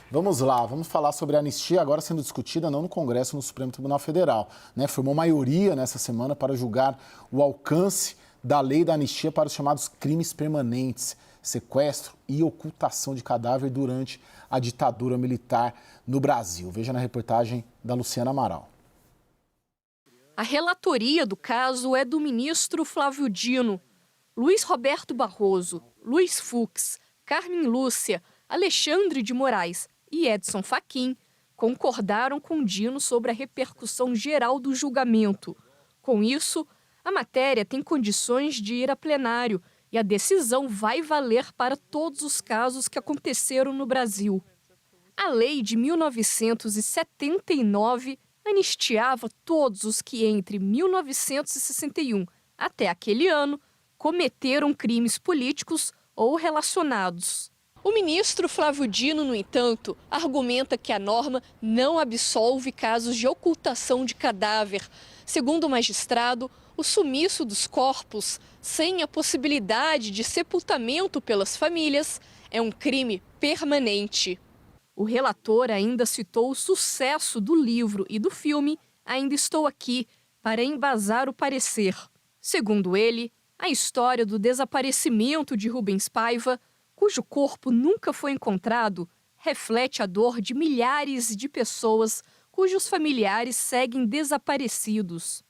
Vamos lá, vamos falar sobre a anistia agora sendo discutida não no Congresso, no Supremo Tribunal Federal. Formou maioria nessa semana para julgar o alcance da lei da anistia para os chamados crimes permanentes, sequestro e ocultação de cadáver durante a ditadura militar no Brasil. Veja na reportagem da Luciana Amaral. A relatoria do caso é do ministro Flávio Dino. Luiz Roberto Barroso, Luiz Fux, Carmen Lúcia, Alexandre de Moraes e Edson Fachin concordaram com Dino sobre a repercussão geral do julgamento. Com isso, a matéria tem condições de ir a plenário e a decisão vai valer para todos os casos que aconteceram no Brasil. A lei de 1979 anistiava todos os que entre 1961 até aquele ano cometeram crimes políticos ou relacionados. O ministro Flávio Dino, no entanto, argumenta que a norma não absolve casos de ocultação de cadáver. Segundo o magistrado, o sumiço dos corpos, sem a possibilidade de sepultamento pelas famílias, é um crime permanente. O relator ainda citou o sucesso do livro e do filme Ainda Estou Aqui, para embasar o parecer. Segundo ele, a história do desaparecimento de Rubens Paiva, cujo corpo nunca foi encontrado, reflete a dor de milhares de pessoas cujos familiares seguem desaparecidos.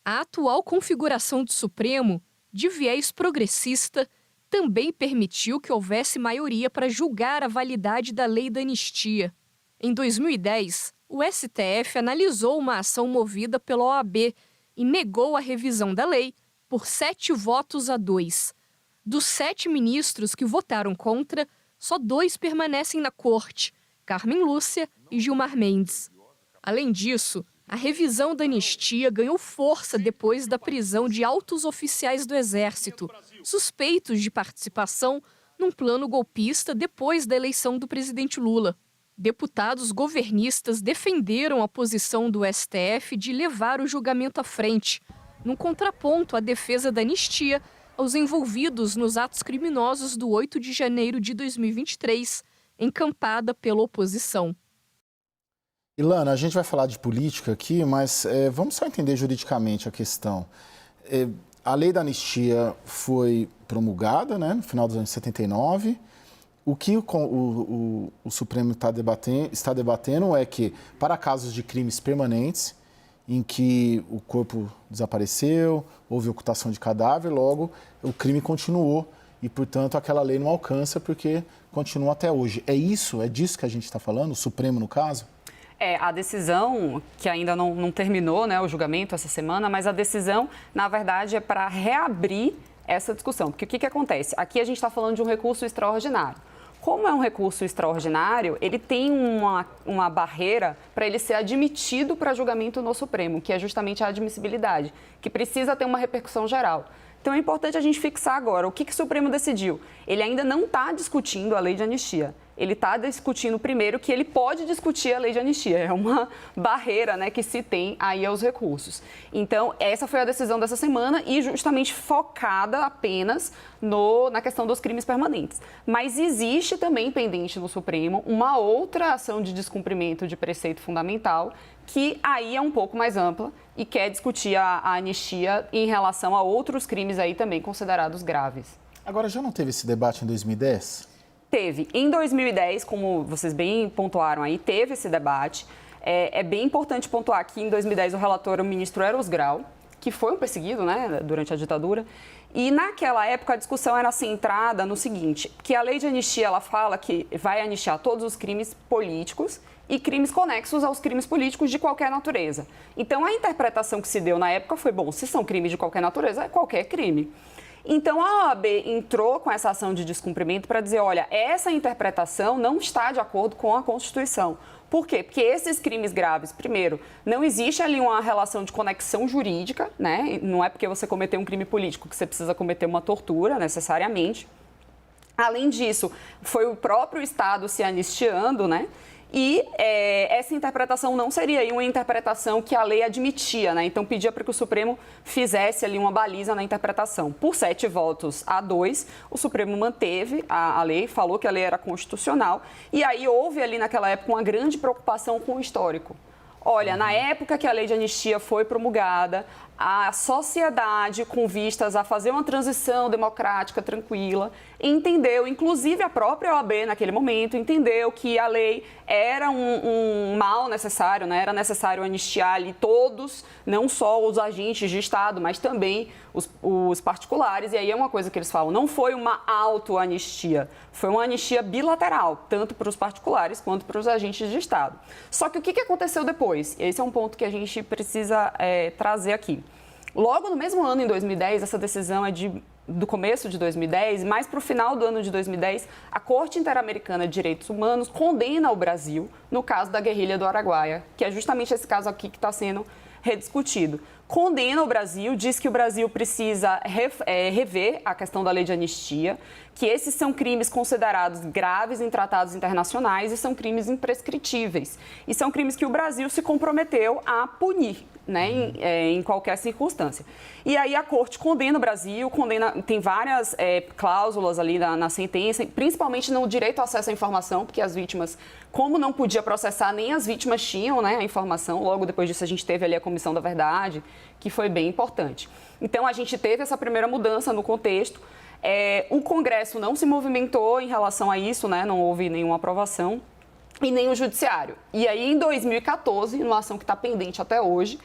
A atual configuração do Supremo, de viés progressista, também permitiu que houvesse maioria para julgar a validade da lei da anistia. Em 2010, o STF analisou uma ação movida pela OAB e negou a revisão da lei por 7-2. Dos 7 ministros que votaram contra, só 2 permanecem na corte, Carmen Lúcia e Gilmar Mendes. Além disso, a revisão da anistia ganhou força depois da prisão de altos oficiais do Exército, suspeitos de participação num plano golpista depois da eleição do presidente Lula. Deputados governistas defenderam a posição do STF de levar o julgamento à frente, num contraponto à defesa da anistia aos envolvidos nos atos criminosos do 8 de janeiro de 2023, encampada pela oposição. Ilana, a gente vai falar de política aqui, mas vamos só entender juridicamente a questão. A lei da anistia foi promulgada, no final dos anos 79. O que o Supremo está debatendo é que, para casos de crimes permanentes, em que o corpo desapareceu, houve ocultação de cadáver, logo o crime continuou e, portanto, aquela lei não alcança porque continua até hoje. É disso que a gente está falando, o Supremo no caso? A decisão, que ainda não terminou, o julgamento essa semana, mas a decisão, na verdade, é para reabrir essa discussão. Porque o que acontece? Aqui a gente está falando de um recurso extraordinário. Como é um recurso extraordinário, ele tem uma barreira para ele ser admitido para julgamento no Supremo, que é justamente a admissibilidade, que precisa ter uma repercussão geral. Então é importante a gente fixar agora o que o Supremo decidiu. Ele ainda não está discutindo a lei de anistia. Ele está discutindo primeiro que ele pode discutir a lei de anistia. É uma barreira, que se tem aí aos recursos. Então, essa foi a decisão dessa semana e justamente focada apenas na questão dos crimes permanentes. Mas existe também pendente no Supremo uma outra ação de descumprimento de preceito fundamental que aí é um pouco mais ampla e quer discutir a anistia em relação a outros crimes aí também considerados graves. Agora, já não teve esse debate em 2010? Teve. Em 2010, como vocês bem pontuaram aí, teve esse debate. É bem importante pontuar que em 2010 o relator, o ministro Eros Grau, que foi um perseguido, durante a ditadura. E naquela época a discussão era centrada no seguinte, que a lei de anistia, ela fala que vai anistiar todos os crimes políticos e crimes conexos aos crimes políticos de qualquer natureza. Então a interpretação que se deu na época foi, se são crimes de qualquer natureza, é qualquer crime. Então, a OAB entrou com essa ação de descumprimento para dizer, olha, essa interpretação não está de acordo com a Constituição. Por quê? Porque esses crimes graves, primeiro, não existe ali uma relação de conexão jurídica, Não é porque você cometeu um crime político que você precisa cometer uma tortura, necessariamente. Além disso, foi o próprio Estado se anistiando, E essa interpretação não seria aí uma interpretação que a lei admitia, né? Então pedia para que o Supremo fizesse ali uma baliza na interpretação. Por 7 votos a 2, o Supremo manteve a lei, falou que a lei era constitucional, e aí houve ali naquela época uma grande preocupação com o histórico. Olha, na época que a lei de anistia foi promulgada, a sociedade, com vistas a fazer uma transição democrática tranquila, entendeu, inclusive a própria OAB naquele momento, entendeu que a lei era um mal necessário, né? Era necessário anistiar ali todos, não só os agentes de Estado, mas também os particulares. E aí é uma coisa que eles falam, não foi uma autoanistia, foi uma anistia bilateral, tanto para os particulares quanto para os agentes de Estado. Só que o que aconteceu depois? Esse é um ponto que a gente precisa trazer aqui. Logo no mesmo ano, em 2010, essa decisão é do começo de 2010, mas para o final do ano de 2010, a Corte Interamericana de Direitos Humanos condena o Brasil no caso da guerrilha do Araguaia, que é justamente esse caso aqui que está sendo rediscutido. Condena o Brasil, diz que o Brasil precisa rever a questão da lei de anistia, que esses são crimes considerados graves em tratados internacionais e são crimes imprescritíveis. E são crimes que o Brasil se comprometeu a punir, né, em qualquer circunstância. E aí a Corte condena o Brasil, tem várias cláusulas ali na sentença, principalmente no direito ao acesso à informação, porque as vítimas, como não podia processar, nem as vítimas tinham, né, a informação. Logo depois disso a gente teve ali a Comissão da Verdade, que foi bem importante. Então a gente teve essa primeira mudança no contexto. O Congresso não se movimentou em relação a isso, né, não houve nenhuma aprovação, e nem o Judiciário. E aí, em 2014, numa ação que está pendente até hoje,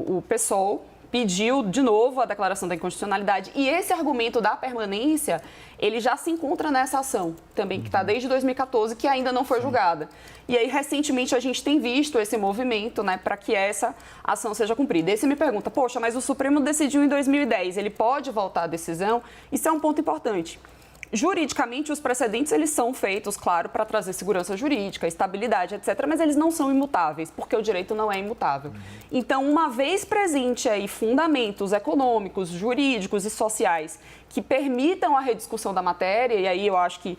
o PSOL pediu de novo a declaração da inconstitucionalidade, e esse argumento da permanência, ele já se encontra nessa ação também, que está desde 2014, que ainda não foi julgada. E aí, recentemente, a gente tem visto esse movimento, né, para que essa ação seja cumprida. E aí você me pergunta, poxa, mas o Supremo decidiu em 2010, ele pode voltar à decisão? Isso é um ponto importante. Juridicamente, os precedentes, eles são feitos, claro, para trazer segurança jurídica, estabilidade, etc., mas eles não são imutáveis, porque o direito não é imutável. Então, uma vez presente aí fundamentos econômicos, jurídicos e sociais que permitam a rediscussão da matéria, e aí eu acho que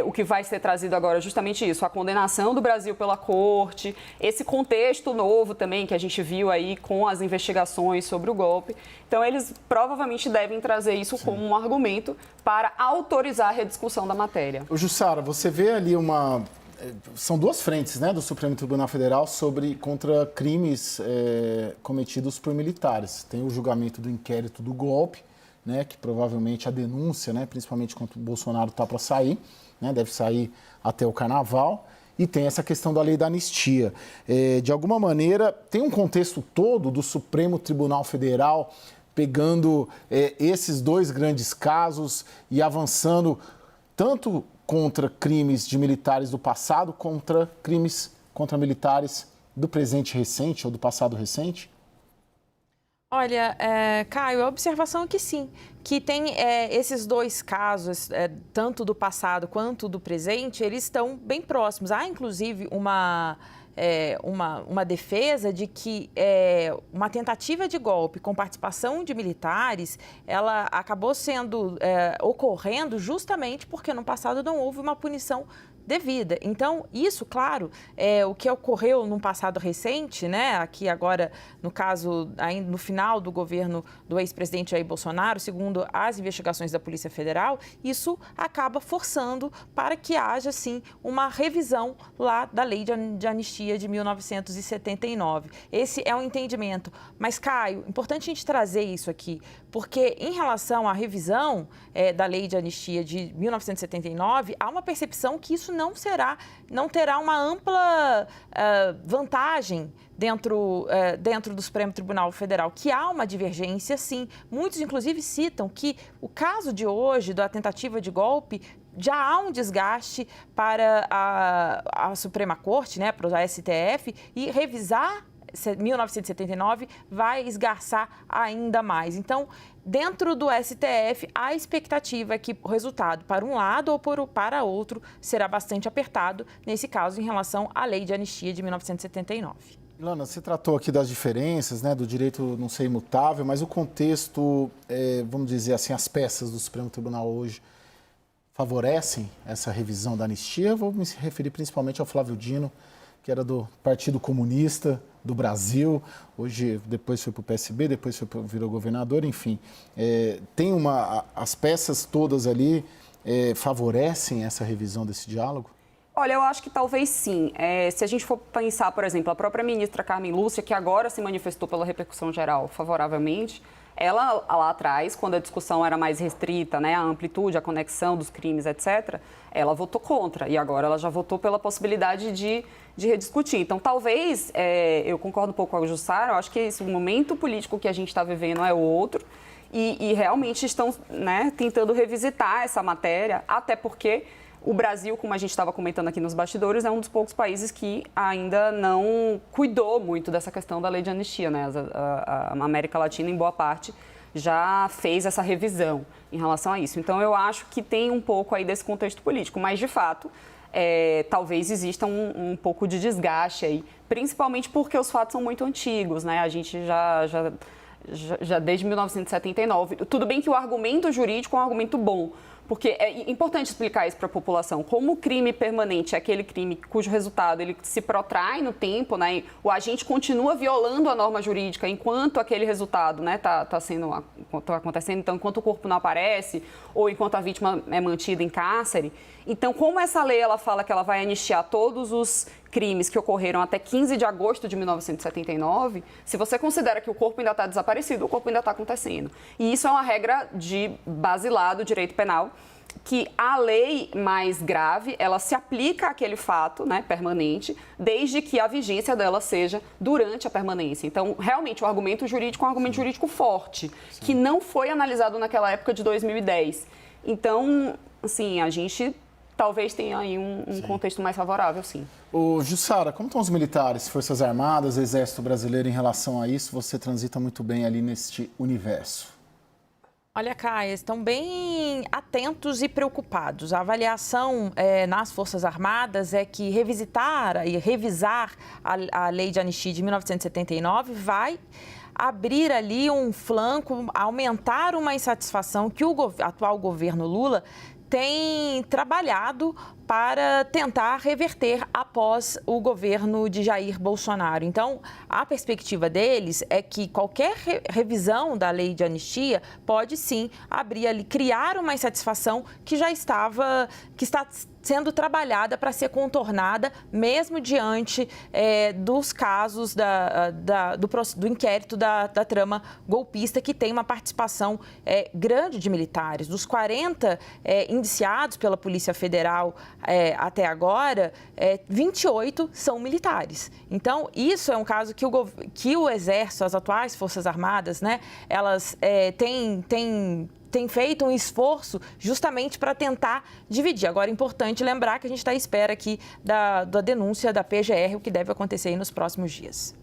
o que vai ser trazido agora é justamente isso, a condenação do Brasil pela Corte, esse contexto novo também que a gente viu aí com as investigações sobre o golpe. Então, eles provavelmente devem trazer isso como um argumento para autorizar a rediscussão da matéria. Jussara, você vê ali são duas frentes, né, do Supremo Tribunal Federal contra crimes cometidos por militares. Tem o julgamento do inquérito do golpe, né, que provavelmente a denúncia, né, principalmente quando o Bolsonaro está para sair, né, deve sair até o Carnaval, e tem essa questão da lei da anistia. De alguma maneira, tem um contexto todo do Supremo Tribunal Federal pegando esses dois grandes casos e avançando tanto contra crimes de militares do passado, contra crimes contra militares do presente recente ou do passado recente? Olha, Caio, a observação é que sim, que tem esses dois casos, tanto do passado quanto do presente, eles estão bem próximos. Há, inclusive, uma defesa de que uma tentativa de golpe com participação de militares, ela acabou ocorrendo justamente porque no passado não houve uma punição devida. Então, isso, claro, o que ocorreu num passado recente, né, aqui agora, no caso, ainda no final do governo do ex-presidente Jair Bolsonaro, segundo as investigações da Polícia Federal, isso acaba forçando para que haja, sim, uma revisão lá da Lei de Anistia de 1979. Esse é um entendimento. Mas, Caio, importante a gente trazer isso aqui, porque em relação à revisão da Lei de Anistia de 1979, há uma percepção que isso não terá uma ampla vantagem dentro do Supremo Tribunal Federal, que há uma divergência, sim. Muitos, inclusive, citam que o caso de hoje, da tentativa de golpe, já há um desgaste para a Suprema Corte, né, para o STF, e revisar 1979 vai esgarçar ainda mais. Então, dentro do STF, a expectativa é que o resultado para um lado ou para outro será bastante apertado, nesse caso, em relação à Lei de Anistia de 1979. Ilana, você tratou aqui das diferenças, né, do direito não ser imutável, mas o contexto, vamos dizer assim, as peças do Supremo Tribunal hoje favorecem essa revisão da anistia? Vou me referir principalmente ao Flávio Dino, que era do Partido Comunista do Brasil, hoje depois foi para o PSB, depois virou governador, enfim. As peças todas ali favorecem essa revisão desse diálogo? Olha, eu acho que talvez sim. Se a gente for pensar, por exemplo, a própria ministra Carmen Lúcia, que agora se manifestou pela repercussão geral favoravelmente, ela lá atrás, quando a discussão era mais restrita, né, a amplitude, a conexão dos crimes, etc., ela votou contra e agora ela já votou pela possibilidade de rediscutir. Então, talvez, eu concordo um pouco com a Jussara, eu acho que esse momento político que a gente está vivendo é outro e realmente estão, né, tentando revisitar essa matéria, até porque o Brasil, como a gente estava comentando aqui nos bastidores, é um dos poucos países que ainda não cuidou muito dessa questão da lei de anistia, né? A América Latina, em boa parte, já fez essa revisão em relação a isso. Então, eu acho que tem um pouco aí desse contexto político, mas, de fato, talvez exista um pouco de desgaste aí, principalmente porque os fatos são muito antigos, né? A gente já desde 1979. Tudo bem que o argumento jurídico é um argumento bom, porque é importante explicar isso para a população. Como o crime permanente é aquele crime cujo resultado ele se protrai no tempo, né? O agente continua violando a norma jurídica enquanto aquele resultado, né, tá acontecendo, então enquanto o corpo não aparece ou enquanto a vítima é mantida em cárcere. Então, como essa lei ela fala que ela vai anistiar todos os crimes que ocorreram até 15 de agosto de 1979, se você considera que o corpo ainda está desaparecido, o corpo ainda está acontecendo. E isso é uma regra basilar do direito penal, que a lei mais grave, ela se aplica àquele fato, né, permanente, desde que a vigência dela seja durante a permanência. Então, realmente, o argumento jurídico é um argumento jurídico forte, que não foi analisado naquela época de 2010. Então, assim, a gente talvez tenha aí um contexto mais favorável, sim. Ô, Jussara, como estão os militares, Forças Armadas, Exército Brasileiro em relação a isso? Você transita muito bem ali neste universo. Olha, Caia, estão bem atentos e preocupados. A avaliação nas Forças Armadas é que revisitar e revisar a lei de anistia de 1979 vai abrir ali um flanco, aumentar uma insatisfação que o atual governo Lula tem trabalhado para tentar reverter após o governo de Jair Bolsonaro. Então, a perspectiva deles é que qualquer revisão da lei de anistia pode sim abrir ali, criar uma insatisfação que está sendo trabalhada para ser contornada, mesmo diante dos casos do inquérito da trama golpista, que tem uma participação grande de militares. Dos 40 indiciados pela Polícia Federal até agora, 28 são militares. Então, isso é um caso que o Exército, as atuais Forças Armadas, né, elas têm feito um esforço justamente para tentar dividir. Agora, é importante lembrar que a gente está à espera aqui da denúncia da PGR, o que deve acontecer aí nos próximos dias.